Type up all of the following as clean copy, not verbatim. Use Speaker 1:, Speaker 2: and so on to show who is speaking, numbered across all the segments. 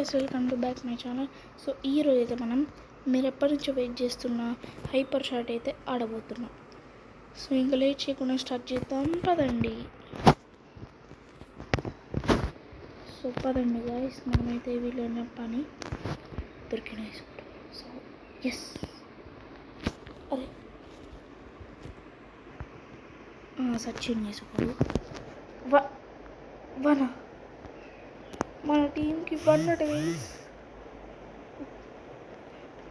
Speaker 1: Guys, welcome to back my channel. So ఈరోజు అయితే మనం మీరు ఎప్పటి నుంచో వెయిట్ చేస్తున్న హైపర్ షాట్ అయితే ఆడబోతున్నాం. సో ఇంకా లేట్ చేయకుండా స్టార్ట్ చేద్దాం పదండి. సో పదండి గైస్, మనమైతే వీళ్ళైన పని దొరికిన వేసుకుంటాం. సో ఎస్, అరే సచిన్ వేసుకోడు వన మన టీంకి వన్ అట గైస్,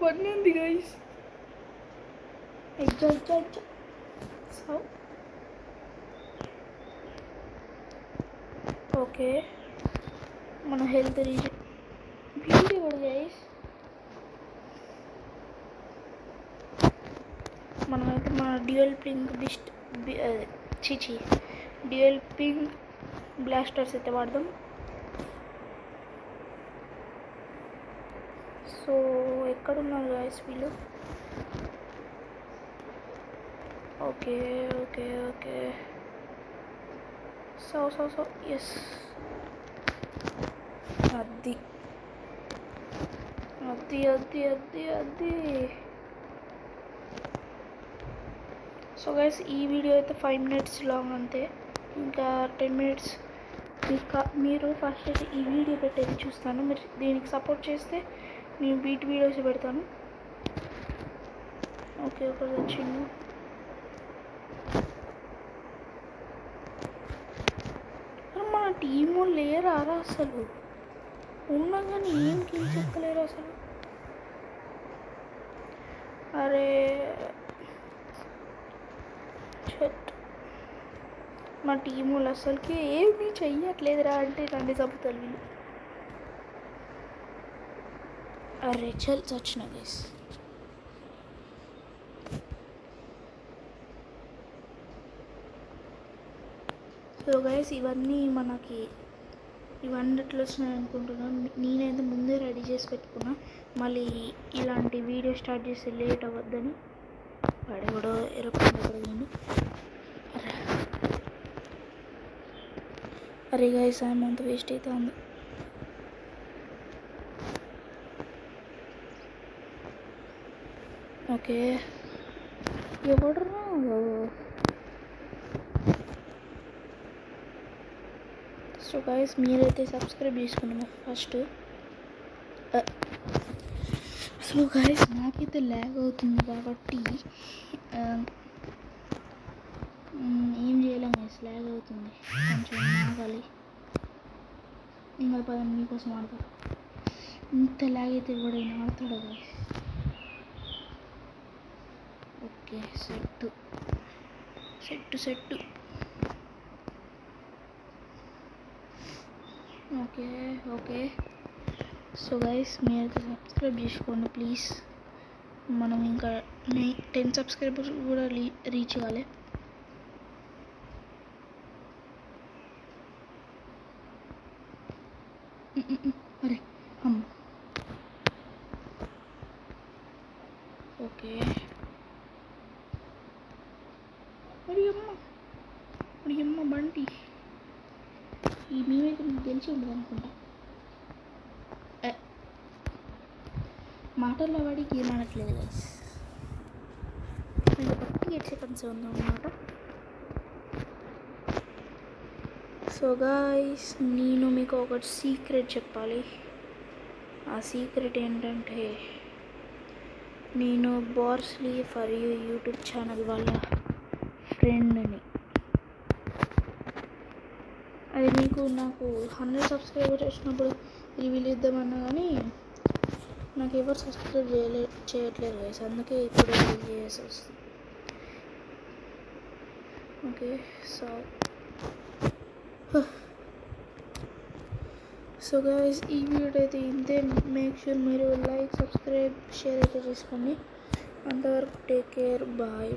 Speaker 1: వన్ ఉంది గైస్. సో ఓకే, మన హెల్త్ వీడియో కూడా గైస్. మనమైతే మన dual pink dual pink blasters అయితే వాడదాం. సో ఎక్కడున్నారు గాయస్ వీళ్ళు? Okay okay okay, so yes, అది అది అది అది అది. సో గైస్, ఈ వీడియో అయితే 5 minutes లాంగ్ అంతే. ఇంకా 10 minutes మీరు ఫస్ట్ అయితే ఈ వీడియో పెట్టేది చూస్తాను. మీరు దీనికి సపోర్ట్ చేస్తే నేను బీట్ వీడియోస్ పెడతాను. ఓకే, ఒకటి వచ్చింది. మన టీము లేరా అసలు? ఉన్నా కానీ ఏం కిల్ చెక్కలేరు అసలు. అరే మా టీము అసలుకి ఏమీ చెయ్యట్లేదురా అంటే నన్ను చంపుతారు వీళ్ళు. అరే చచ్చిన గైస్. సో గైస్, ఇవన్నీ ఎట్లా వచ్చినాయి అనుకుంటున్నాను. నేనైతే ముందే రెడీ చేసి పెట్టుకున్నా, మళ్ళీ ఇలాంటి వీడియో స్టార్ట్ చేస్తే లేట్ అవ్వద్దని. వాడు కూడా ఎరపండి. అరే గైస్, అంత వేస్ట్ అయితే ఉంది. ఓకే, ఎవడు? సో గైస్, మీరైతే సబ్స్క్రైబ్ చేసుకున్నాము ఫస్ట్. సో గైస్, నాకైతే ల్యాగ్ అవుతుంది కాబట్టి ఏం చేయలేం గైస్, ల్యాగ్ అవుతుంది, కొంచెం ఆగాలి. ఇంకా పదండి, మీకోసం ఆడతా. ఇంత ల్యాగ్ అయితే ఎవడైనా ఆడుతాడు guys. Okay, set. Okay. So guys, మీరైతే సబ్స్క్రైబ్ చేసుకోండి ప్లీజ్. మనం ఇంకా 10 సబ్స్క్రైబర్స్ కూడా రీచ్ కావాలి. అరే అమ్మ. ఓకే, మరి అమ్మ బంటి. ఈ మేమైతే మీకు తెలిసి ఉండదు అనుకుంటా. మాటల్లో వాడికి ఏం అనట్లేదు గైస్, ఇంకా 38 seconds ఉందన్నమాట. సో గైస్, నేను మీకు ఒకటి సీక్రెట్ చెప్పాలి. ఆ సీక్రెట్ ఏంటంటే, నేను బార్స్లీ ఫర్ యూ యూట్యూబ్ ఛానల్ వాళ్ళ ఫ్రెండ్ని. అది నాకు 100 సబ్స్క్రైబర్స్ వచ్చినప్పుడు రివీల్ ఇద్దామన్నా కానీ నాకు ఎవరు సబ్స్క్రైబ్ చేయట్లేదు గైస్, అందుకే ఇప్పుడు రివీల్ చేయాల్సి వస్తుంది. ఓకే, సో గైస్, ఈ వీడియో అయితే ఇంతే. మేక్ షూర్ మీరు లైక్, సబ్స్క్రైబ్, షేర్ అయితే చేసుకోండి. అంతవరకు టేక్ కేర్, బాయ్.